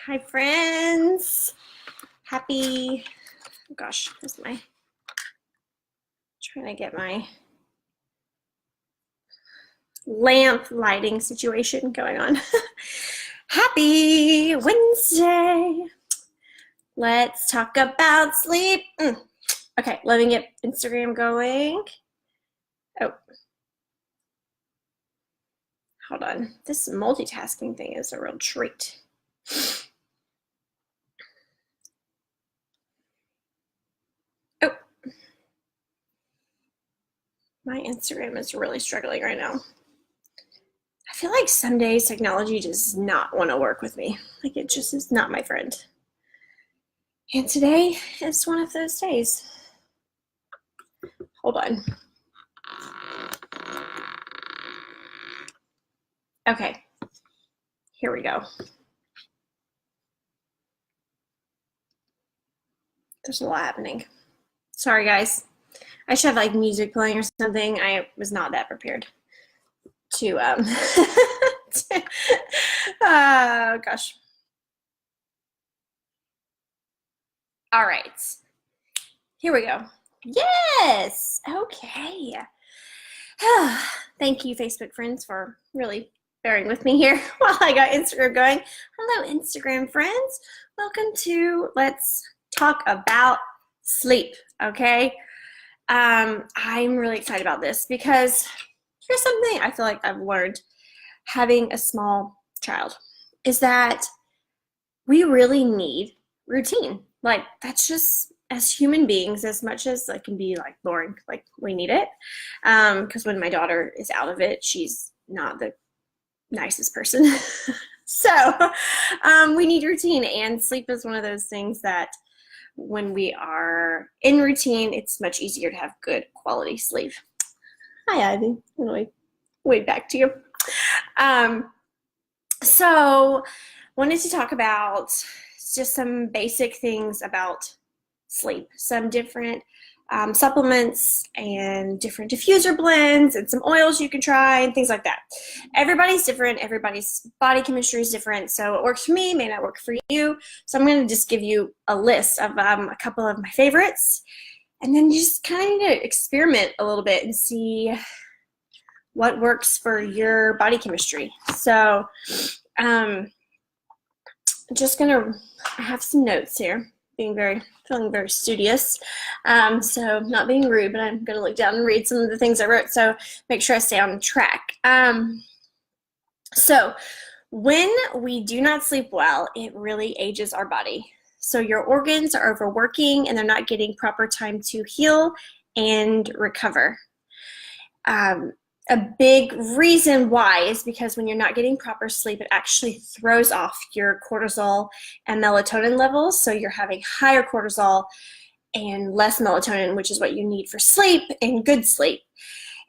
Hi, friends. Happy, oh gosh, where's my, trying to get my lamp lighting situation going on. Happy Wednesday. Let's talk about sleep. Okay, let me get Instagram going. Oh, hold on. This multitasking thing is a real treat. Oh, my Instagram is really struggling right now. I feel like some days technology does not want to work with me. Like it just is not my friend. And today is one of those days. Hold on. Okay, here we go. There's a lot happening. Sorry, guys. I should have like music playing or something. I was not that prepared to, oh gosh. All right, here we go. Yes, okay. Thank you, Facebook friends, for really bearing with me here while I got Instagram going. Hello, Instagram friends. Welcome to Let's Talk About Sleep, okay? I'm really excited about this because here's something I feel like I've learned having a small child is that we really need routine. Like that's just as human beings, as much as it can be like boring, like we need it. Because when my daughter is out of it, she's not the nicest person. So we need routine, and sleep is one of those things that when we are in routine, it's much easier to have good quality sleep. Hi, Ivy. Anyway, wait back to you. So wanted to talk about just some basic things about sleep, some different supplements and different diffuser blends and some oils you can try and things like that. Everybody's different. Everybody's body chemistry is different. So what works for me may not work for you. So I'm going to just give you a list of a couple of my favorites, and then you just kind of need to experiment a little bit and see what works for your body chemistry. So just gonna, I have some notes here, feeling very studious. So not being rude, but I'm gonna look down and read some of the things I wrote, so make sure I stay on track. So when we do not sleep well, it really ages our body. So your organs are overworking and they're not getting proper time to heal and recover. A big reason why is because when you're not getting proper sleep, it actually throws off your cortisol and melatonin levels. So you're having higher cortisol and less melatonin, which is what you need for sleep and good sleep.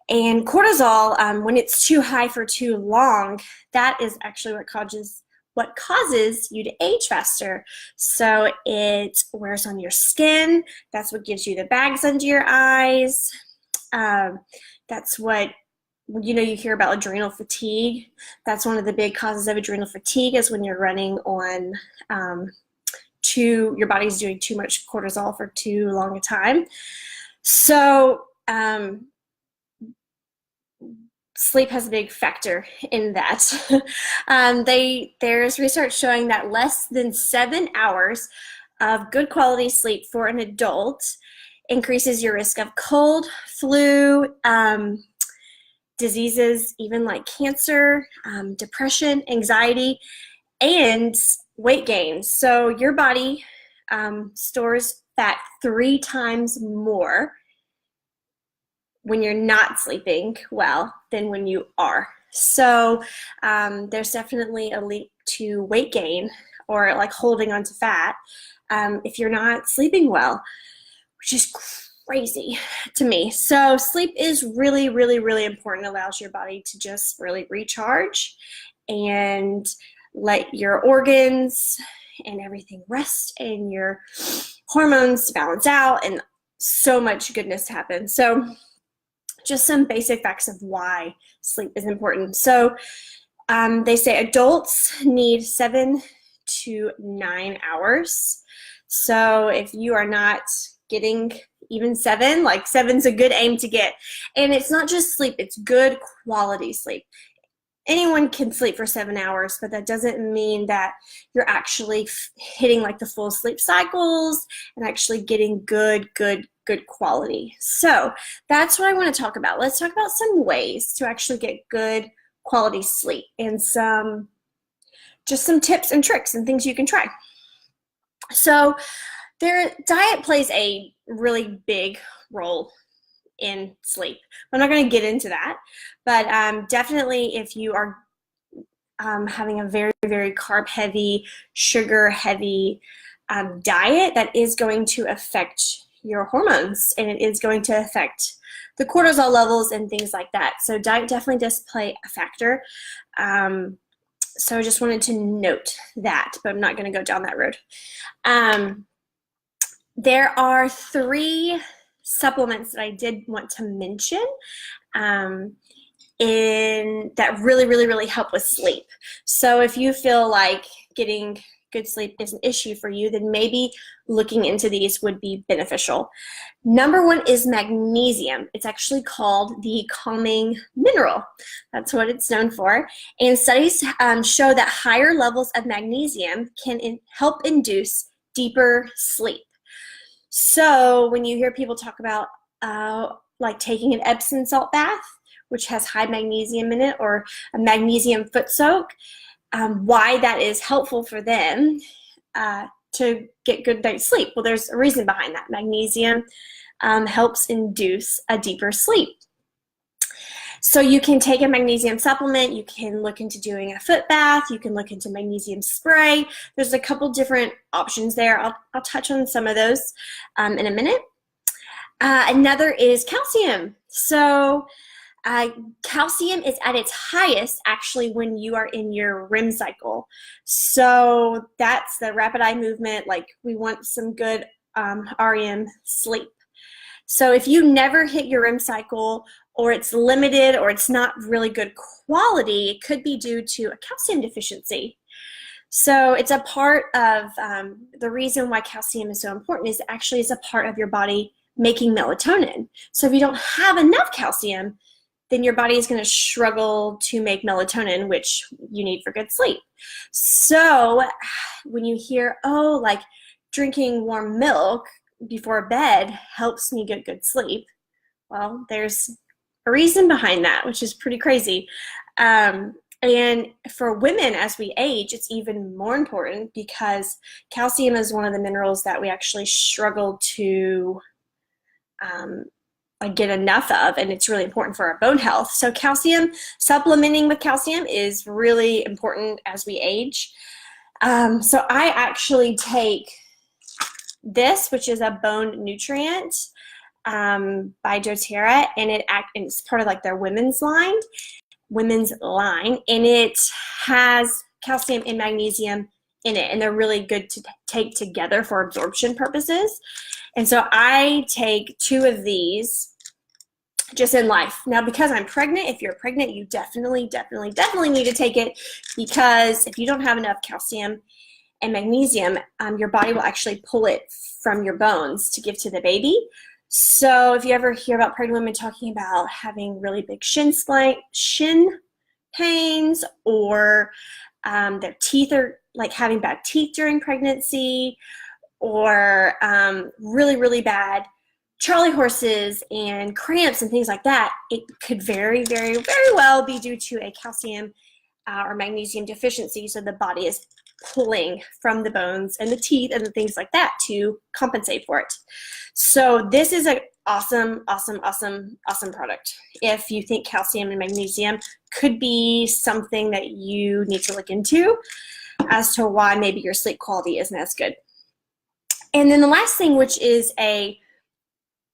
And cortisol, when it's too high for too long, that is actually what causes you to age faster. So it wears on your skin. That's what gives you the bags under your eyes. That's what, you know, you hear about adrenal fatigue. That's one of the big causes of adrenal fatigue is when you're running on your body's doing too much cortisol for too long a time. So sleep has a big factor in that. There's research showing that less than 7 hours of good quality sleep for an adult increases your risk of cold, flu, diseases even like cancer, depression, anxiety, and weight gain. So your body stores fat 3 times more when you're not sleeping well than when you are. So there's definitely a link to weight gain or like holding onto fat if you're not sleeping well, which is crazy to me. So sleep is really, really, really important. It allows your body to just really recharge and let your organs and everything rest and your hormones balance out and so much goodness happen. So just some basic facts of why sleep is important. So they say adults need 7 to 9 hours. So if you are not getting even 7, like 7's a good aim to get. And it's not just sleep, it's good quality sleep. Anyone can sleep for 7 hours, but that doesn't mean that you're actually hitting like the full sleep cycles and actually getting good quality. So that's what I want to talk about. Let's talk about some ways to actually get good quality sleep and some tips and tricks and things you can try. So their diet plays a really big role in sleep. I'm not going to get into that, but definitely if you are having a very carb heavy, sugar heavy diet, that is going to affect your hormones, and it is going to affect the cortisol levels and things like that. So diet definitely does play a factor. So I just wanted to note that, but I'm not going to go down that road. There are 3 supplements that I did want to mention that really help with sleep. So if you feel like getting good sleep is an issue for you, then maybe looking into these would be beneficial. Number 1 is magnesium. It's actually called the calming mineral. That's what it's known for. And studies show that higher levels of magnesium can help induce deeper sleep. So when you hear people talk about like taking an Epsom salt bath, which has high magnesium in it, or a magnesium foot soak, why that is helpful for them to get good night's sleep. Well, there's a reason behind that. Magnesium helps induce a deeper sleep. So you can take a magnesium supplement, you can look into doing a foot bath, you can look into magnesium spray. There's a couple different options there. I'll touch on some of those in a minute. Another is calcium. So calcium is at its highest actually when you are in your REM cycle. So that's the rapid eye movement, like we want some good REM sleep. So if you never hit your REM cycle, or it's limited, or it's not really good quality, it could be due to a calcium deficiency. So it's a part of the reason why calcium is so important is actually it's a part of your body making melatonin. So if you don't have enough calcium, then your body is going to struggle to make melatonin, which you need for good sleep. So when you hear, oh, like drinking warm milk before bed helps me get good sleep, well, there's a reason behind that, which is pretty crazy. And for women, as we age, it's even more important because calcium is one of the minerals that we actually struggle to get enough of, and it's really important for our bone health. So calcium, supplementing with calcium is really important as we age. So I actually take this, which is a bone nutrient by doTERRA, and it's part of like their women's line, and it has calcium and magnesium in it, and they're really good to take together for absorption purposes. And so I take 2 of these just in life. Now, because I'm pregnant, if you're pregnant, you definitely need to take it, because if you don't have enough calcium and magnesium, your body will actually pull it from your bones to give to the baby. So if you ever hear about pregnant women talking about having really big shin pains, or their teeth are like having bad teeth during pregnancy, or really bad Charlie horses and cramps and things like that, it could very well be due to a calcium or magnesium deficiency. So the body is pulling from the bones and the teeth and the things like that to compensate for it. So this is an awesome product. If you think calcium and magnesium could be something that you need to look into as to why maybe your sleep quality isn't as good. And then the last thing, which is a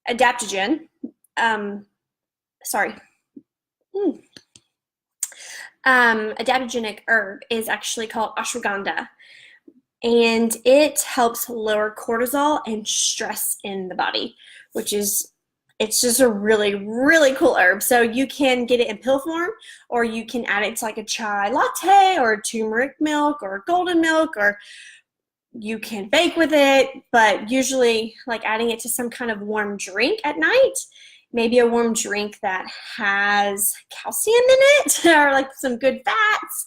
adaptogen, adaptogenic herb, is actually called ashwagandha, and it helps lower cortisol and stress in the body, which is It's just a really, really cool herb. So you can get it in pill form, or you can add it to like a chai latte or turmeric milk or golden milk, or you can bake with it, but usually like adding it to some kind of warm drink at night, maybe a warm drink that has calcium in it or like some good fats,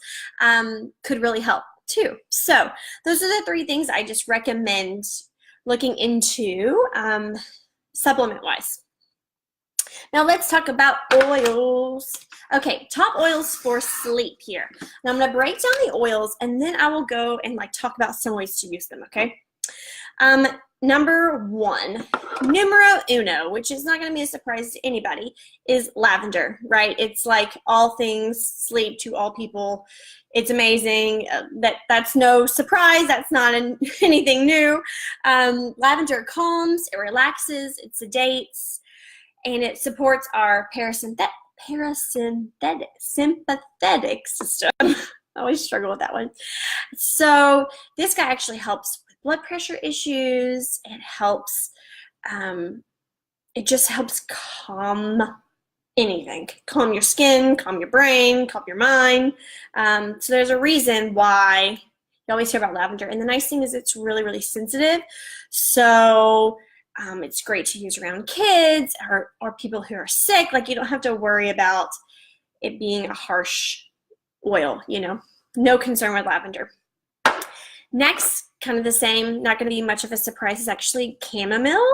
could really help too. So those are the 3 things I just recommend looking into supplement wise. Now let's talk about oils. Okay, top oils for sleep here. Now I'm going to break down the oils, and then I will go and like talk about some ways to use them, okay? Number 1, numero uno, which is not going to be a surprise to anybody, is lavender, right? It's like all things sleep to all people. It's amazing. That's no surprise. That's not anything new. Lavender calms, it relaxes, it sedates, and it supports our parasympathetic system. I always struggle with that one. So this guy actually helps with blood pressure issues. It helps, it just helps calm anything. Calm your skin, calm your brain, calm your mind. So there's a reason why you always hear about lavender. And the nice thing is it's really, really sensitive. So it's great to use around kids or people who are sick. Like, you don't have to worry about it being a harsh oil, you know. No concern with lavender. Next, kind of the same, not going to be much of a surprise, is actually chamomile.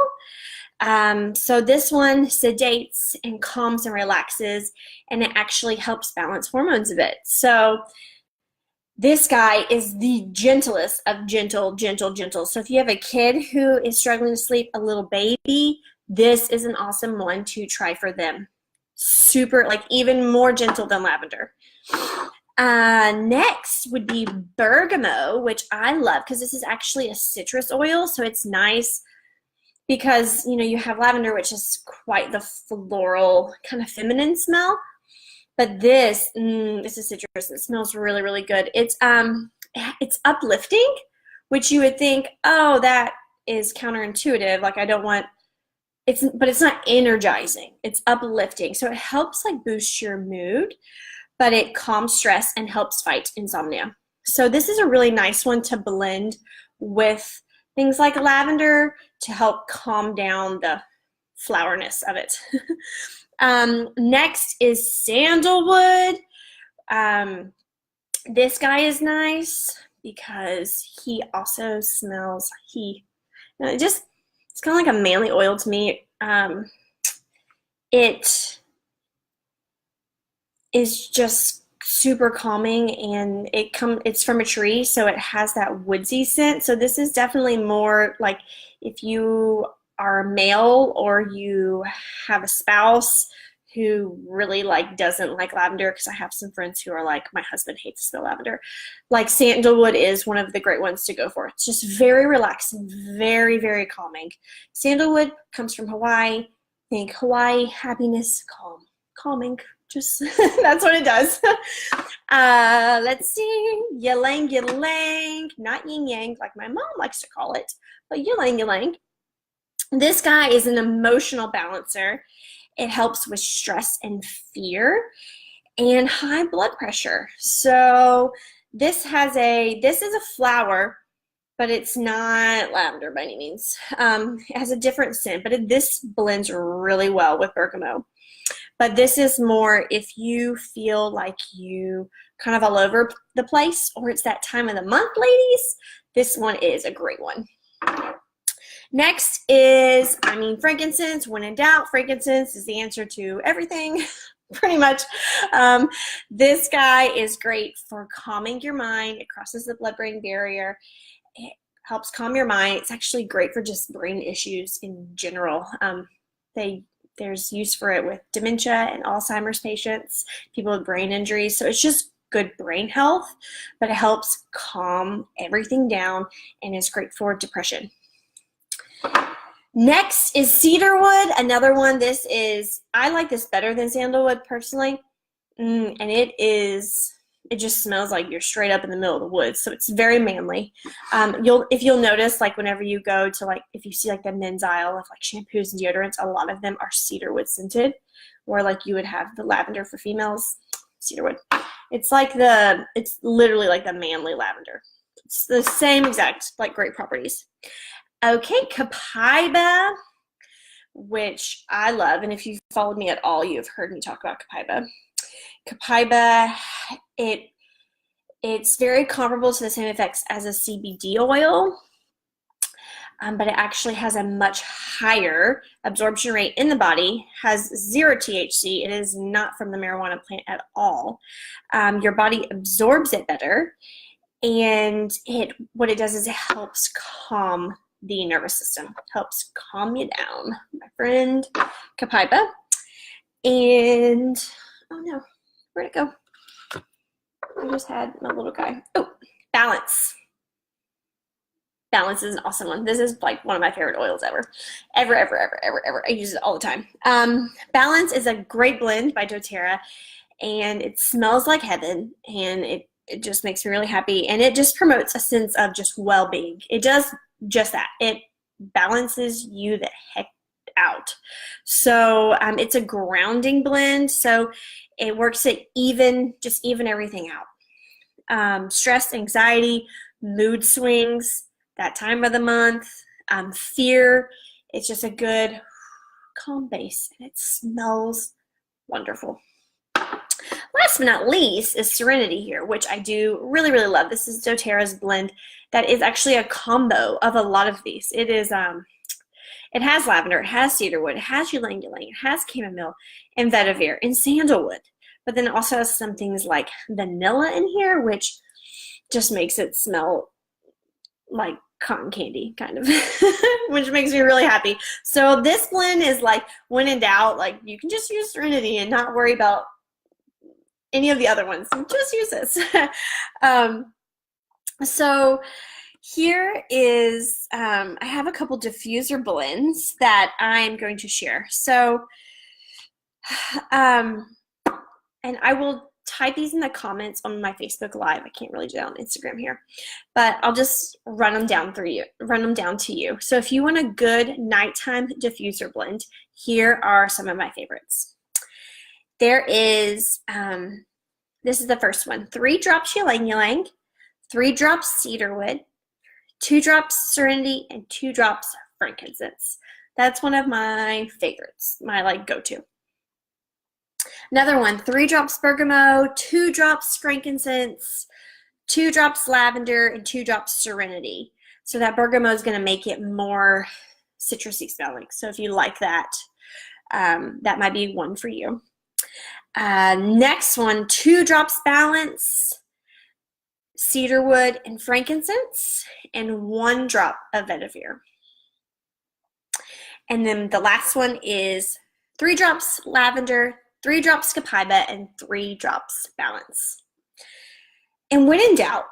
So this one sedates and calms and relaxes, and it actually helps balance hormones a bit. So this guy is the gentlest of gentle. So if you have a kid who is struggling to sleep, a little baby, this is an awesome one to try for them. Super, like even more gentle than lavender. Next would be bergamot, which I love because this is actually a citrus oil. So it's nice because, you know, you have lavender, which is quite the floral kind of feminine smell. But this is citrus. It smells really, really good. It's uplifting, which you would think, oh, that is counterintuitive. Like, I don't want, but it's not energizing. It's uplifting. So it helps like boost your mood, but it calms stress and helps fight insomnia. So this is a really nice one to blend with things like lavender to help calm down the flowerness of it. Next is sandalwood. This guy is nice because he also smells, it's kind of like a manly oil to me. It is just super calming, and it's from a tree, so it has that woodsy scent. So this is definitely more like if you are a male or you have a spouse who really like doesn't like lavender, because I have some friends who are like, my husband hates the smell of lavender. Like sandalwood is one of the great ones to go for. It's just very relaxing, very, very calming. Sandalwood comes from Hawaii. Think Hawaii, happiness, calming. Just that's what it does. Let's see, ylang ylang, not yin yang like my mom likes to call it, but ylang ylang. This guy is an emotional balancer. It helps with stress and fear and high blood pressure. So this is a flower, but it's not lavender by any means. It has a different scent, but this blends really well with bergamot. But this is more if you feel like you kind of all over the place, or it's that time of the month, ladies, this one is a great one. Next is, frankincense. When in doubt, frankincense is the answer to everything, pretty much. This guy is great for calming your mind. It crosses the blood-brain barrier. It helps calm your mind. It's actually great for just brain issues in general. There's use for it with dementia and Alzheimer's patients, people with brain injuries. So it's just good brain health, but it helps calm everything down and is great for depression. Next is cedarwood, another one. I like this better than sandalwood personally, and it is it just smells like you're straight up in the middle of the woods. So it's very manly. If you'll notice, like whenever you go to like, if you see like the men's aisle of like shampoos and deodorants, a lot of them are cedarwood scented, where like you would have the lavender for females, cedarwood. It's literally like the manly lavender. It's the same exact like great properties. Okay, Copaiba, which I love, and if you've followed me at all, you've heard me talk about Copaiba. Copaiba, it's very comparable to the same effects as a CBD oil, but it actually has a much higher absorption rate in the body, has 0 THC. It is not from the marijuana plant at all. Your body absorbs it better, and what it does is it helps calm the nervous system, helps calm you down, my friend. Copaiba. And, oh no, where'd it go? I just had my little guy. Oh, Balance. Balance is an awesome one. This is like one of my favorite oils ever. Ever. I use it all the time. Balance is a great blend by doTERRA, and it smells like heaven, and it just makes me really happy, and it just promotes a sense of just well-being. It does just that. It balances you the heck out. So it's a grounding blend, so it works to even everything out. Stress, anxiety, mood swings, that time of the month, fear. It's just a good calm base, and it smells wonderful. Last but not least is Serenity here, which I do really, really love. This is doTERRA's blend that is actually a combo of a lot of these. It is, it has lavender, it has cedarwood, it has ylang-ylang, it has chamomile and vetiver and sandalwood. But then it also has some things like vanilla in here, which just makes it smell like cotton candy, kind of, which makes me really happy. So this blend is like, when in doubt, like you can just use Serenity and not worry about any of the other ones. Just use this. So here is, I have a couple diffuser blends that I'm going to share. So, and I will type these in the comments on my Facebook Live. I can't really do that on Instagram here, but I'll just run them down to you. So if you want a good nighttime diffuser blend, here are some of my favorites. There is, this is the first one, 3 drops ylang-ylang, 3 drops cedarwood, 2 drops Serenity, and 2 drops frankincense. That's one of my favorites, my like go-to. Another one, 3 drops bergamot, 2 drops frankincense, 2 drops lavender, and 2 drops Serenity. So that bergamot is going to make it more citrusy smelling. So if you like that, that might be one for you. Next one, 2 drops Balance, cedarwood, and frankincense, and 1 drop of vetiver. And then the last one is 3 drops lavender, 3 drops Copaiba, and 3 drops Balance. And when in doubt,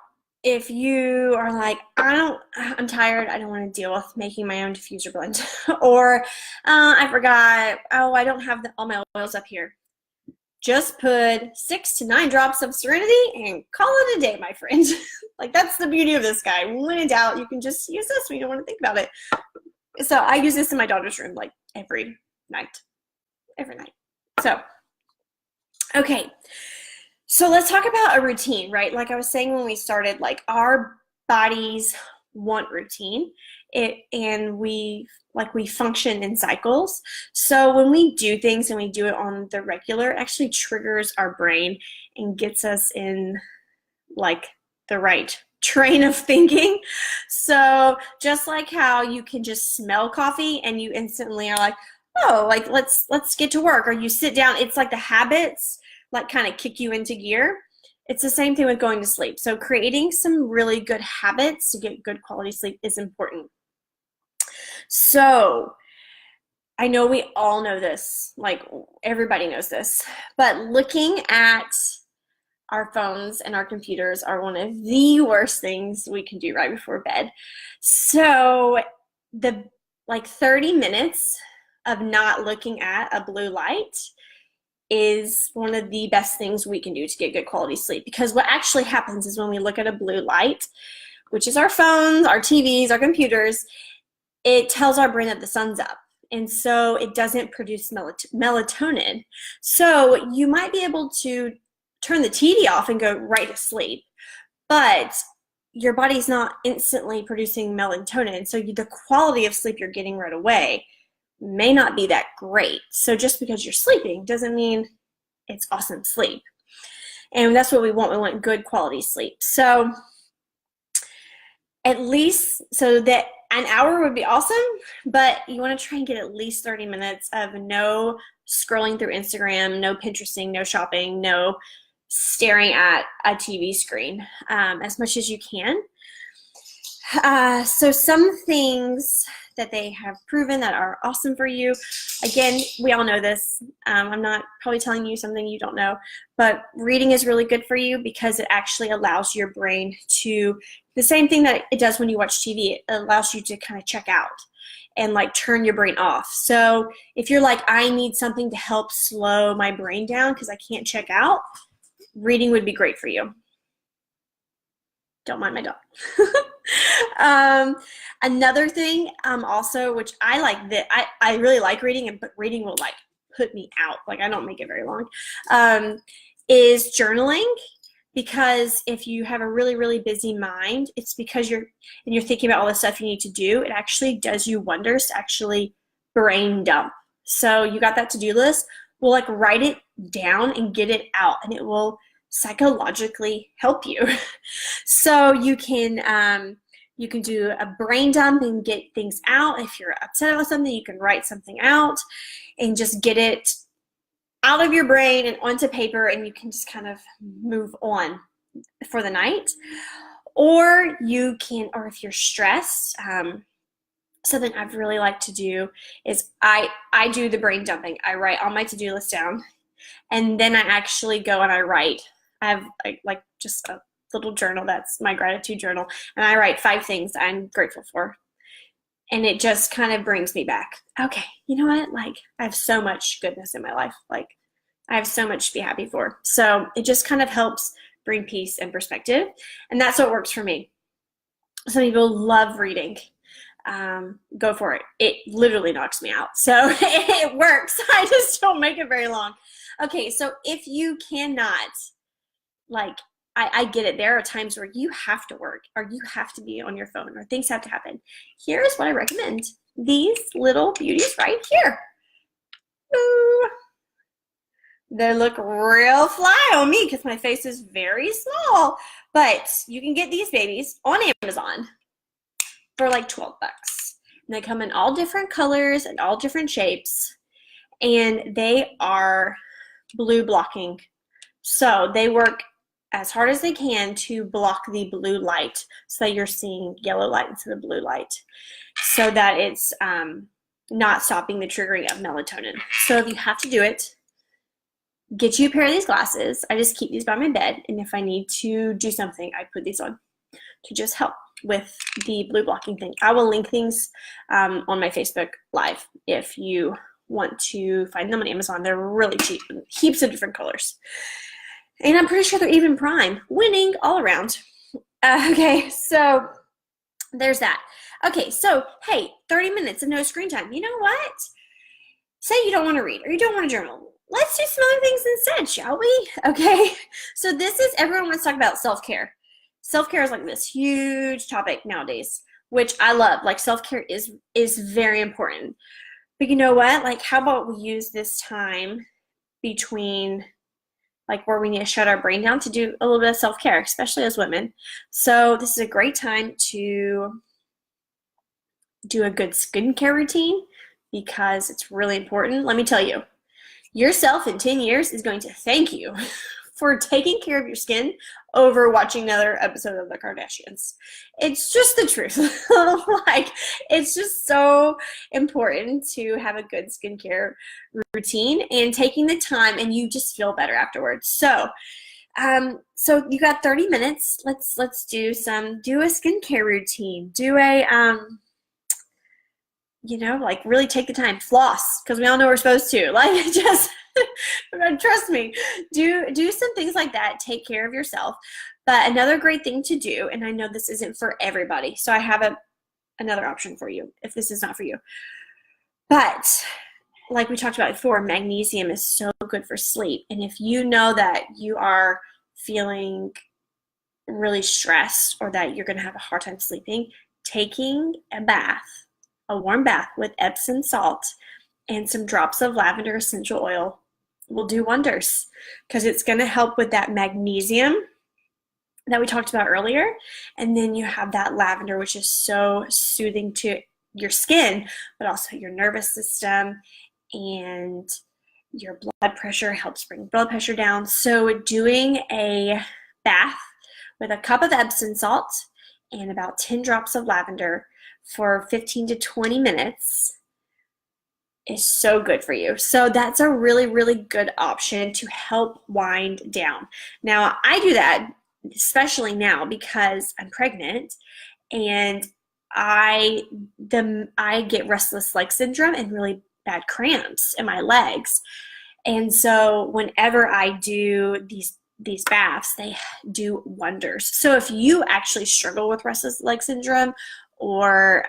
if you are like, I'm tired, I don't want to deal with making my own diffuser blend, or I forgot, I don't have all my oils up here, just put 6 to 9 drops of Serenity and call it a day, my friend. Like, that's the beauty of this guy. When in doubt, you can just use this when you don't want to think about it. So I use this in my daughter's room like every night. So, okay. So let's talk about a routine, right? Like I was saying when we started, like our bodies want routine, and we function in cycles. So when we do things and we do it on the regular, it actually triggers our brain and gets us in like the right train of thinking. So just like how you can just smell coffee and you instantly are like, oh, like let's get to work, or you sit down, it's like the habits like kind of kick you into gear. It's the same thing with going to sleep. So creating some really good habits to get good quality sleep is important. So I know we all know this, like everybody knows this, but looking at our phones and our computers are one of the worst things we can do right before bed. So the 30 minutes of not looking at a blue light is one of the best things we can do to get good quality sleep, because what actually happens is when we look at a blue light, which is our phones, our TVs, our computers, it tells our brain that the sun's up. And so it doesn't produce melatonin. So you might be able to turn the TV off and go right to sleep, but your body's not instantly producing melatonin. So the quality of sleep you're getting right away may not be that great. So just because you're sleeping doesn't mean it's awesome sleep. And that's what we want. We want good quality sleep. So at least, so that an hour would be awesome, but you want to try and get at least 30 minutes of no scrolling through Instagram, no Pinteresting, no shopping, no staring at a TV screen, as much as you can. So some things that they have proven that are awesome for you. Again, we all know this. I'm not probably telling you something you don't know, but reading is really good for you because it actually allows your brain to, the same thing that it does when you watch TV, it allows you to kind of check out and like turn your brain off. So if you're like, I need something to help slow my brain down because I can't check out, reading would be great for you. Don't mind my dog. Another thing also, which I like, that I really like reading, but reading will like put me out. Like I don't make it very long, is journaling. Because if you have a really, really busy mind, it's because you're thinking about all the stuff you need to do. It actually does you wonders to actually brain dump. So you got that to-do list. Well, like write it down and get it out, and it will psychologically help you. So you can do a brain dump and get things out. If you're upset about something, you can write something out and just get it out of your brain and onto paper, and you can just kind of move on for the night. Or you can, or if you're stressed, something I've really liked to do is I do the brain dumping. I write all my to-do list down, and then I actually go and I write. I have like just a little journal that's my gratitude journal, and I write 5 things I'm grateful for. And it just kind of brings me back. Okay, you know what? Like, I have so much goodness in my life. Like, I have so much to be happy for. So it just kind of helps bring peace and perspective. And that's what works for me. Some people love reading. Go for it. It literally knocks me out. So it works. I just don't make it very long. Okay, so if you cannot, like, I get it. There are times where you have to work or you have to be on your phone or things have to happen. Here's what I recommend. These little beauties right here. Ooh. They look real fly on me because my face is very small. But you can get these babies on Amazon for like $12. And they come in all different colors and all different shapes. And they are blue blocking. So they work as hard as they can to block the blue light so that you're seeing yellow light instead of blue light, so that it's not stopping the triggering of melatonin. So if you have to do it, get you a pair of these glasses. I just keep these by my bed, and if I need to do something, I put these on to just help with the blue blocking thing. I will link things on my Facebook Live if you want to find them on Amazon. They're really cheap, heaps of different colors. And I'm pretty sure they're even prime. Winning all around. Okay, so there's that. Okay, so hey, 30 minutes of no screen time. You know what? Say you don't want to read or you don't want to journal. Let's do some other things instead, shall we? Okay, so this is, everyone wants to talk about self-care. Self-care is like this huge topic nowadays, which I love. Like self-care is very important. But you know what? Like how about we use this time between like where we need to shut our brain down to do a little bit of self-care, especially as women. So this is a great time to do a good skincare routine because it's really important. Let me tell you, yourself in 10 years is going to thank you for taking care of your skin over watching another episode of The Kardashians. It's just the truth. Like, it's just so important to have a good skincare routine and taking the time, and you just feel better afterwards. So you got 30 minutes. Let's do a skincare routine. Do a you know, like really take the time, floss, because we all know we're supposed to. Like just trust me, do some things like that. Take care of yourself. But another great thing to do, and I know this isn't for everybody, so I have another option for you if this is not for you. But like we talked about before, magnesium is so good for sleep. And if you know that you are feeling really stressed or that you're going to have a hard time sleeping, taking a warm bath with Epsom salt and some drops of lavender essential oil will do wonders, because it's going to help with that magnesium that we talked about earlier. And then you have that lavender, which is so soothing to your skin, but also your nervous system, and your blood pressure, helps bring blood pressure down. So doing a bath with a cup of Epsom salt and about 10 drops of lavender for 15 to 20 minutes is so good for you. So that's a really, really good option to help wind down. Now, I do that especially now because I'm pregnant and I get restless leg syndrome and really bad cramps in my legs. And so whenever I do these baths, they do wonders. So if you actually struggle with restless leg syndrome or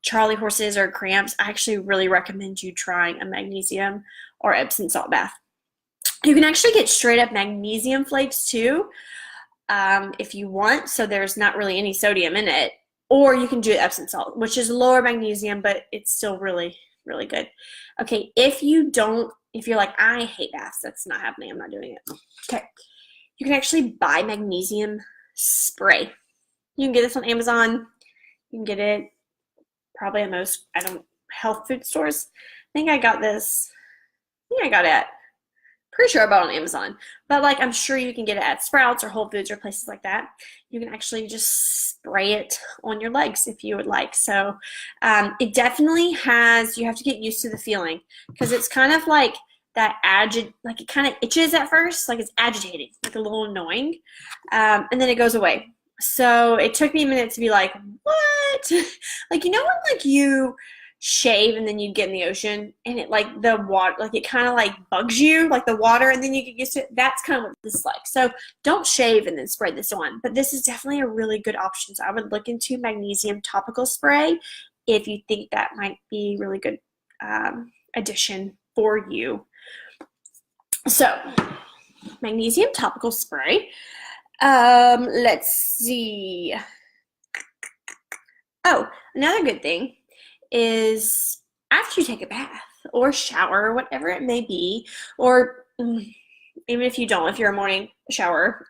Charlie horses or cramps, I actually really recommend you trying a magnesium or Epsom salt bath. You can actually get straight up magnesium flakes too, if you want, so there's not really any sodium in it. Or you can do Epsom salt, which is lower magnesium, but it's still really, really good. Okay, if you're like, I hate baths, that's not happening, I'm not doing it. Okay, you can actually buy magnesium spray. You can get this on Amazon. You can get it probably at most, health food stores. I got it at, pretty sure I bought it on Amazon, but like I'm sure you can get it at Sprouts or Whole Foods or places like that. You can actually just spray it on your legs if you would like. So it definitely you have to get used to the feeling, because it's kind of like that like it kind of itches at first, like it's agitating, like a little annoying, and then it goes away. So it took me a minute to be like, what? Like, you know when like you shave and then you get in the ocean and it like the water, like it kind of like bugs you, like the water, and then you get used to it. That's kind of what this is like. So don't shave and then spray this on, but this is definitely a really good option. So I would look into magnesium topical spray if you think that might be really good addition for you. So magnesium topical spray. Let's see. Oh, another good thing is after you take a bath or shower or whatever it may be, or even if you don't, if you're a morning shower,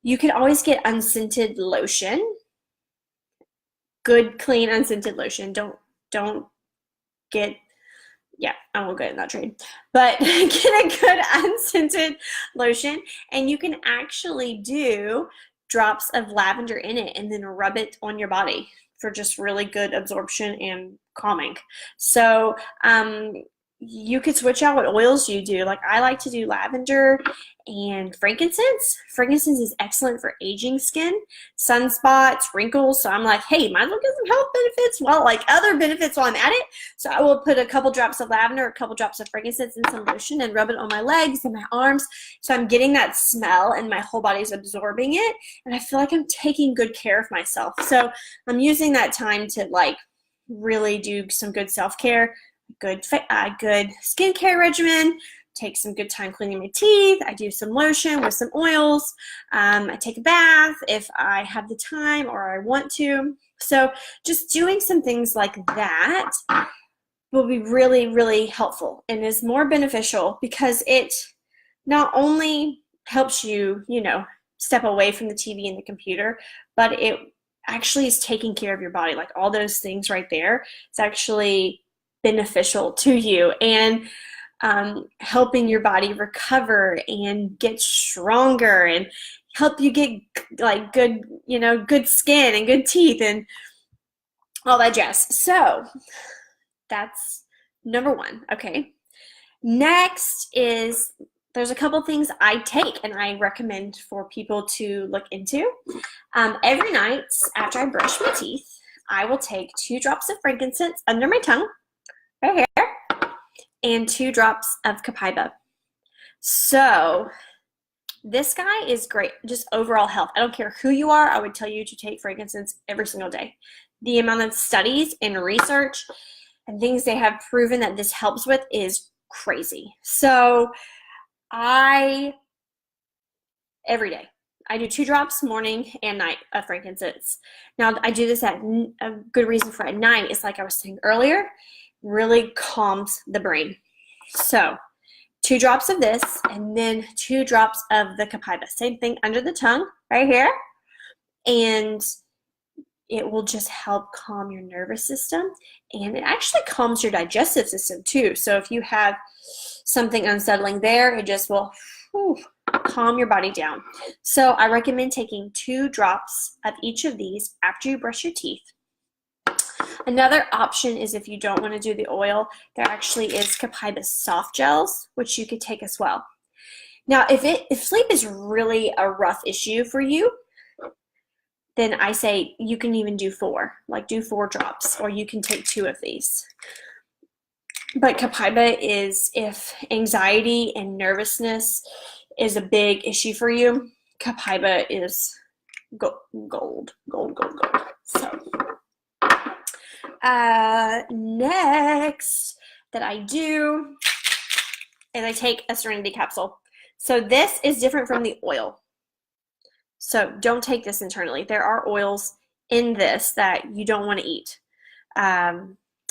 you can always get unscented lotion. Good, clean, unscented lotion. Don't get, yeah, I won't go in that trade, but get a good unscented lotion, and you can actually do drops of lavender in it and then rub it on your body for just really good absorption and calming. So you could switch out what oils you do. Like I like to do lavender and frankincense. Frankincense is excellent for aging skin, sunspots, wrinkles. So I'm like, hey, might as well get some health benefits, like other benefits while I'm at it. So I will put a couple drops of lavender, a couple drops of frankincense in some lotion and rub it on my legs and my arms. So I'm getting that smell and my whole body's absorbing it. And I feel like I'm taking good care of myself. So I'm using that time to like really do some good self-care, good skincare regimen, take some good time cleaning my teeth. I do some lotion with some oils. I take a bath if I have the time or I want to. So just doing some things like that will be really, really helpful and is more beneficial, because it not only helps you, step away from the TV and the computer, but it actually is taking care of your body. Like all those things right there, it's actually beneficial to you and helping your body recover and get stronger and help you get like good, good skin and good teeth and all that jazz. So that's number one. Okay. Next is, there's a couple things I take and I recommend for people to look into. Every night after I brush my teeth, I will take 2 drops of frankincense under my tongue, right here, and 2 drops of copaiba. So this guy is great, just overall health. I don't care who you are, I would tell you to take frankincense every single day. The amount of studies and research and things they have proven that this helps with is crazy. So every day, I do 2 drops morning and night of frankincense. Now, I do this at a good reason for at night is like I was saying earlier, really calms the brain. So 2 drops of this and then 2 drops of the copaiba. Same thing under the tongue right here. And it will just help calm your nervous system, and it actually calms your digestive system too. So if you have something unsettling there, it just will calm your body down. So I recommend taking 2 drops of each of these after you brush your teeth. Another option is if you don't want to do the oil, there actually is copaiba soft gels, which you could take as well. Now, if sleep is really a rough issue for you, then I say you can even do 4, like do 4 drops, or you can take 2 of these. But copaiba is, if anxiety and nervousness is a big issue for you, copaiba is gold. So, next that I do is I take a Serenity capsule. So this is different from the oil. So don't take this internally. There are oils in this that you don't want to eat.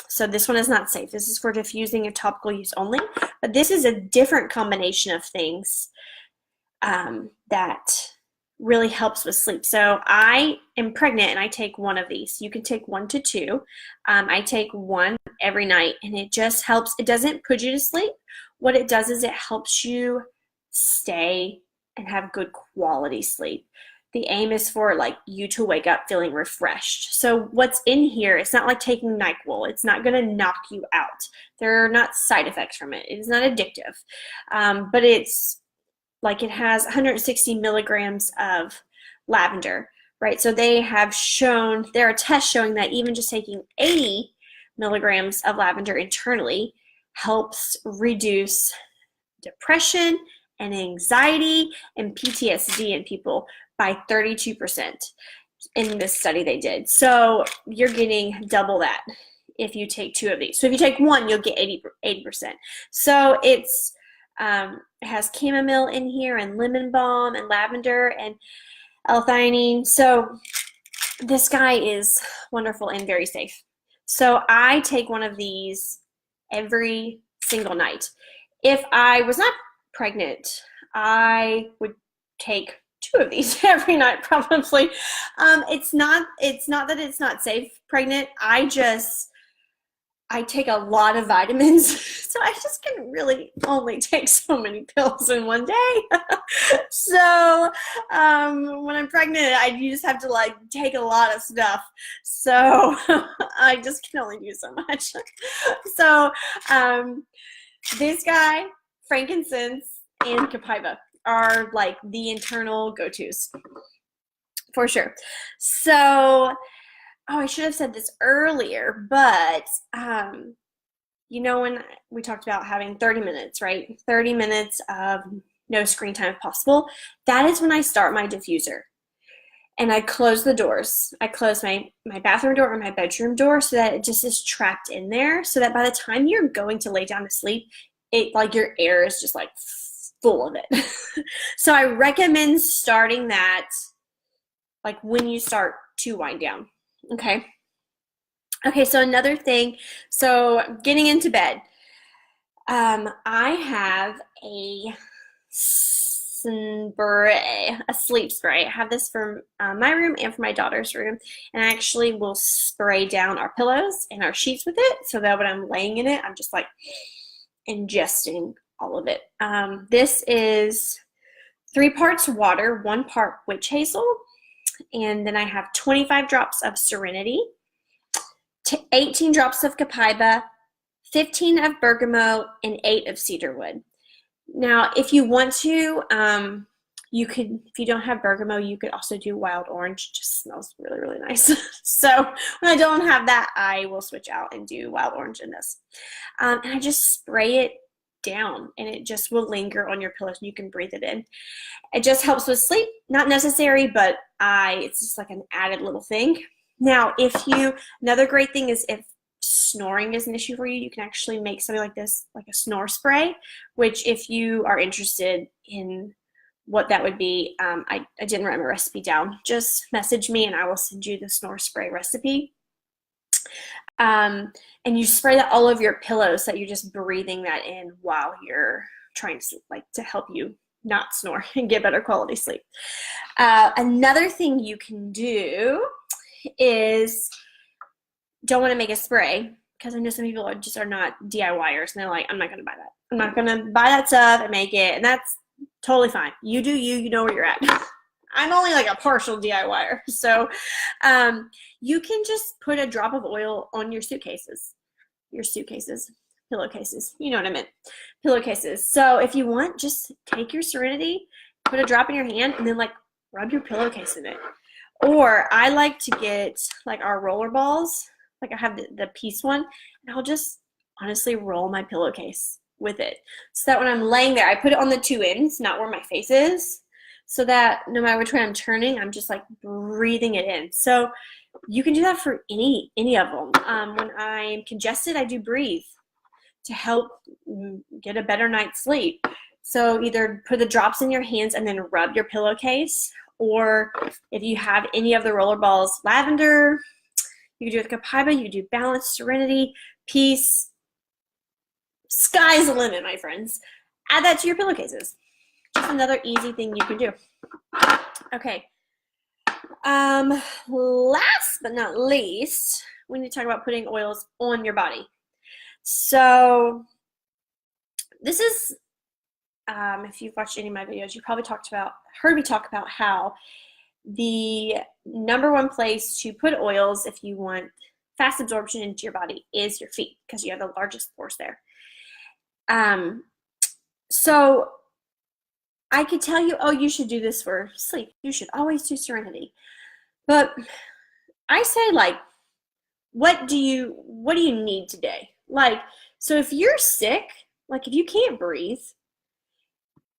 So this one is not safe. This is for diffusing and topical use only. But this is a different combination of things that really helps with sleep. So I am pregnant and I take 1 of these. You can take 1 to 2. I take 1 every night, and it just helps. It doesn't put you to sleep. What it does is it helps you stay and have good quality sleep. The aim is for like you to wake up feeling refreshed. So what's in here, it's not like taking NyQuil. It's not going to knock you out. There are not side effects from it. It is not addictive. But it's like it has 160 milligrams of lavender, right? So they have shown, there are tests showing that even just taking 80 milligrams of lavender internally helps reduce depression and anxiety and PTSD in people by 32% in this study they did. So you're getting double that if you take 2 of these. So if you take 1, you'll get 80%. So it has chamomile in here and lemon balm and lavender and L-theanine. So this guy is wonderful and very safe. So I take 1 of these every single night. If I was not pregnant, I would take 2 of these every night probably. It's not that it's not safe pregnant. I take a lot of vitamins, so I just can really only take so many pills in one day. So when I'm pregnant, you just have to like take a lot of stuff. So I just can only do so much. So this guy, frankincense, and copaiba are like the internal go-tos for sure. So I should have said this earlier, but you know, when we talked about having 30 minutes, right? 30 minutes of no screen time if possible. That is when I start my diffuser. And I close the doors. I close my bathroom door or my bedroom door so that it just is trapped in there, so that by the time you're going to lay down to sleep, it like your air is just like full of it. So I recommend starting that like when you start to wind down. Okay, so another thing, so getting into bed, I have a sleep spray. I have this for my room and for my daughter's room, and I actually will spray down our pillows and our sheets with it, so that when I'm laying in it, I'm just like ingesting all of it. This is 3 parts water, 1 part witch hazel, and then I have 25 drops of Serenity, 18 drops of copaiba, 15 of bergamot, and 8 of cedarwood. Now, if you want to, You could, if you don't have bergamot, you could also do wild orange. It just smells really, really nice. So when I don't have that, I will switch out and do wild orange in this. And I just spray it down, and it just will linger on your pillows and you can breathe it in. It just helps with sleep. Not necessary, but it's just like an added little thing. Now, another great thing is if snoring is an issue for you, you can actually make something like this, like a snore spray, which if you are interested in what that would be, I didn't write my recipe down. Just message me and I will send you the snore spray recipe. And you spray that all over your pillows so that you're just breathing that in while you're trying to sleep, like to help you not snore and get better quality sleep. Another thing you can do is, don't want to make a spray, because I know some people are not DIYers and they're like, I'm not going to buy that. I'm not going to buy that stuff and make it, and that's totally fine. You do you know where you're at. I'm only like a partial DIYer. So you can just put a drop of oil on your pillowcases, you know what I meant, pillowcases. So if you want, just take your Serenity, put a drop in your hand, and then like rub your pillowcase in it. Or I like to get like our roller balls, like I have the piece one, and I'll just honestly roll my pillowcase with it. So that when I'm laying there, I put it on the two ends, not where my face is, so that no matter which way I'm turning, I'm just like breathing it in. So you can do that for any of them. When I'm congested, I do breathe to help get a better night's sleep. So either put the drops in your hands and then rub your pillowcase, or if you have any of the roller balls, lavender, you can do with Copaiba, you can do Balance, Serenity, Peace. Sky's the limit, my friends. Add that to your pillowcases. Just another easy thing you can do. Okay. Last but not least, we need to talk about putting oils on your body. So this is, if you've watched any of my videos, you probably heard me talk about how the number one place to put oils if you want fast absorption into your body is your feet, because you have the largest pores there. So I could tell you, oh, you should do this for sleep. You should always do Serenity. But I say, like, what do you need today? Like, so if you're sick, like if you can't breathe,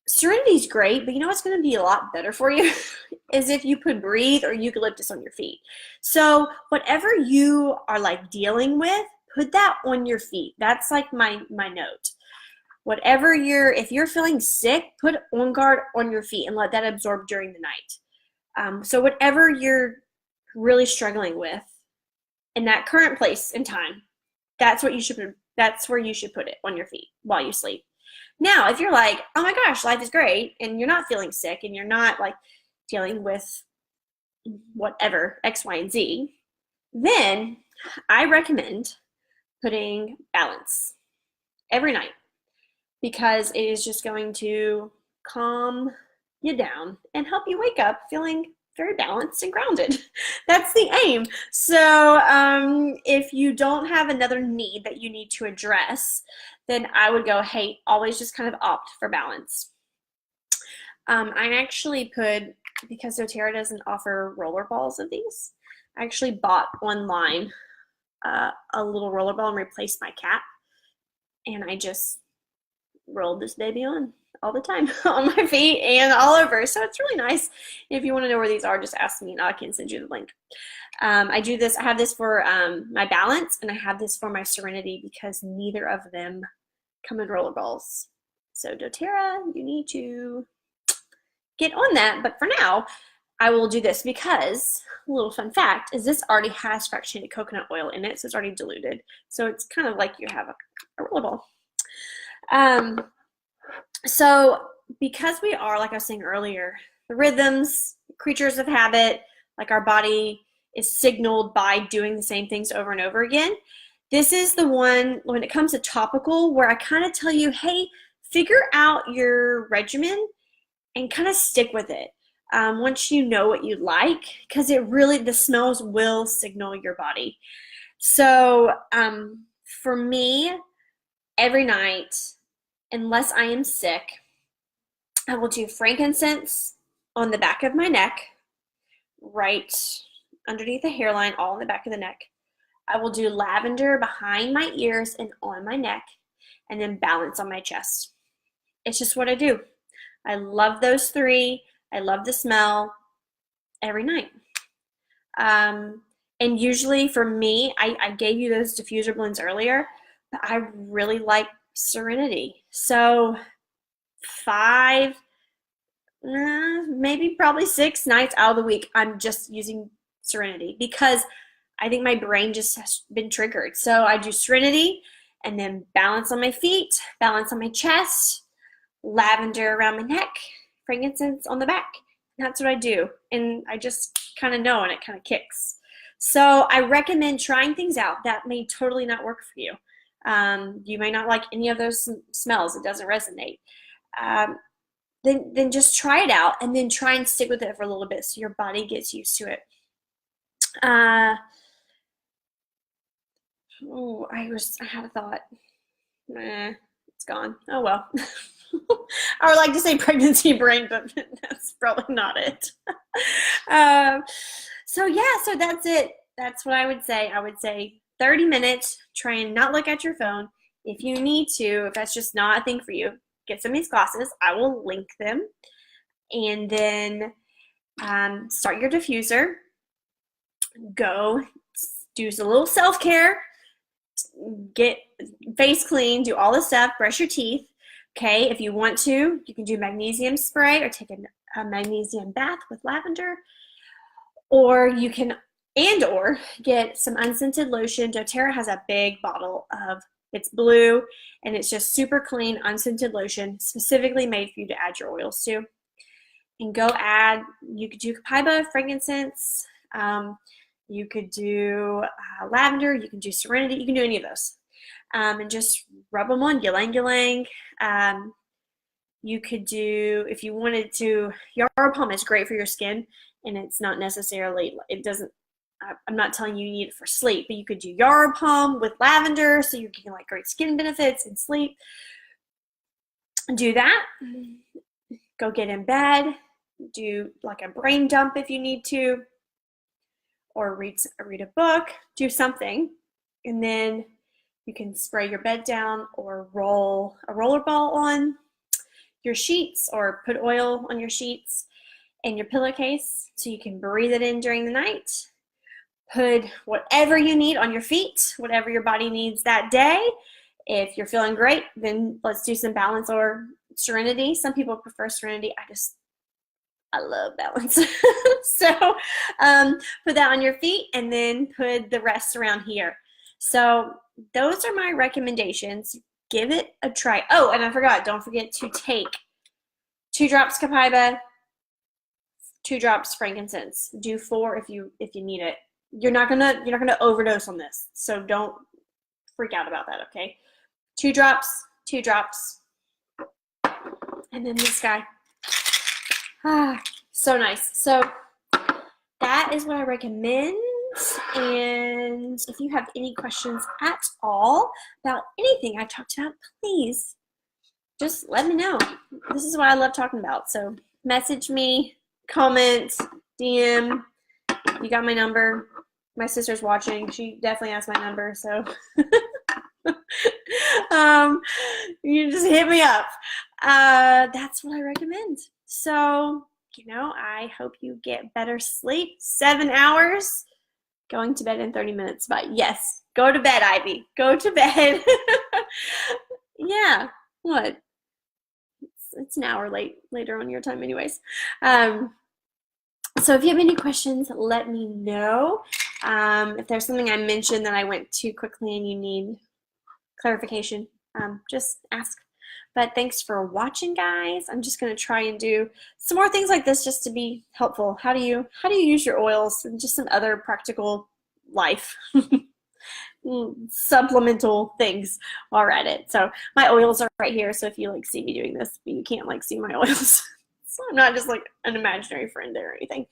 Serenity's great, but you know what's going to be a lot better for you is if you put Breathe or Eucalyptus on your feet. So whatever you are like dealing with, put that on your feet. That's like my note. Whatever if you're feeling sick, put On Guard on your feet and let that absorb during the night. So whatever you're really struggling with in that current place in time, that's where you should put it, on your feet while you sleep. Now, if you're like, oh my gosh, life is great, and you're not feeling sick, and you're not like dealing with whatever, X, Y, and Z, then I recommend putting Balance every night, because it is just going to calm you down and help you wake up feeling very balanced and grounded. That's the aim. So if you don't have another need that you need to address, then I would go, hey, always just kind of opt for Balance. I actually because doTERRA doesn't offer roller balls of these, I actually bought online a little roller ball and replaced my cap, and I just rolled this baby on all the time on my feet and all over. So it's really nice. If you want to know where these are, just ask me and I can send you the link. I have this for my Balance, and I have this for my Serenity, because neither of them come in roller balls. So doTERRA, you need to get on that. But for now, I will do this, because a little fun fact is this already has fractionated coconut oil in it, so it's already diluted. So it's kind of like you have a roller ball. So because we are, like I was saying earlier, the rhythms, creatures of habit, like our body is signaled by doing the same things over and over again. This is the one, when it comes to topical, where I kind of tell you, hey, figure out your regimen and kind of stick with it. Once you know what you like, because the smells will signal your body. So for me, every night, unless I am sick, I will do frankincense on the back of my neck, right underneath the hairline, all in the back of the neck. I will do lavender behind my ears and on my neck, and then balance on my chest. It's just what I do. I love those three. I love the smell every night. And usually for me, I gave you those diffuser blends earlier, but I really like Serenity. So 5, maybe probably 6 nights out of the week, I'm just using Serenity because I think my brain just has been triggered. So I do Serenity and then balance on my feet, balance on my chest, lavender around my neck, frankincense on the back. And that's what I do. And I just kind of know, and it kind of kicks. So I recommend trying things out that may totally not work for you. You may not like any of those smells. It doesn't resonate. Then just try it out and then try and stick with it for a little bit so your body gets used to it. I had a thought. It's gone. Oh well. I would like to say pregnancy brain, but that's probably not it. So that's it. That's what I would say. I would say 30 minutes. Try and not look at your phone. If you need to, if that's just not a thing for you, get some of these classes. I will link them. And then start your diffuser. Go do a little self-care. Get face clean. Do all the stuff. Brush your teeth. Okay, if you want to, you can do magnesium spray or take a magnesium bath with lavender. Or you can, or get some unscented lotion. doTERRA has a big bottle of, it's blue, and it's just super clean, unscented lotion, specifically made for you to add your oils to. And go add, you could do copaiba, frankincense, you could do lavender, you can do Serenity, you can do any of those. And just rub them on, ylang ylang. You could do, if you wanted to, Yarrow Pom is great for your skin, and it's not necessarily, I'm not telling you need it for sleep, but you could do Yarrow Pom with lavender so you can like great skin benefits and sleep. Do that. Go get in bed. Do like a brain dump if you need to, or read a book. Do something, and then you can spray your bed down or roll a roller ball on your sheets or put oil on your sheets and your pillowcase so you can breathe it in during the night. Put whatever you need on your feet, whatever your body needs that day. If you're feeling great, then let's do some balance or Serenity. Some people prefer Serenity. I love balance. So put that on your feet and then put the rest around here. So those are my recommendations. Give it a try. Oh, and I forgot, don't forget to take 2 drops copaiba, 2 drops frankincense. Do 4 if you need it. You're not gonna overdose on this, so don't freak out about that, okay? 2 drops, 2 drops, and then this guy. So nice. So that is what I recommend. And if you have any questions at all about anything I talked about, please just let me know. This is what I love talking about. So message me, comment, DM. You got my number. My sister's watching. She definitely has my number. So you just hit me up. That's what I recommend. So, I hope you get better sleep. 7 hours. Going to bed in 30 minutes. But yes, go to bed, Ivy. Go to bed. Yeah. What? It's an hour later on your time anyways. So if you have any questions, let me know. If there's something I mentioned that I went too quickly and you need clarification, just ask. But thanks for watching, guys. I'm just going to try and do some more things like this just to be helpful. How do you use your oils and just some other practical life supplemental things while we're at it. So my oils are right here. So if you see me doing this, but you can't see my oils. So I'm not just an imaginary friend there or anything.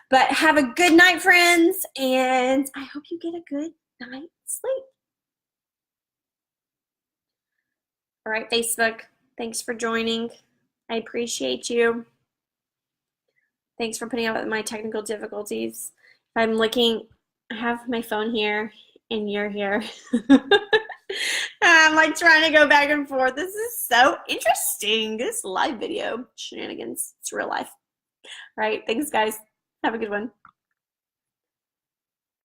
But have a good night, friends, and I hope you get a good night's sleep. All right, Facebook, thanks for joining. I appreciate you. Thanks for putting up with my technical difficulties. I'm looking, I have my phone here and you're here. I'm like trying to go back and forth. This is so interesting. This live video shenanigans. It's real life. All right. Thanks, guys. Have a good one.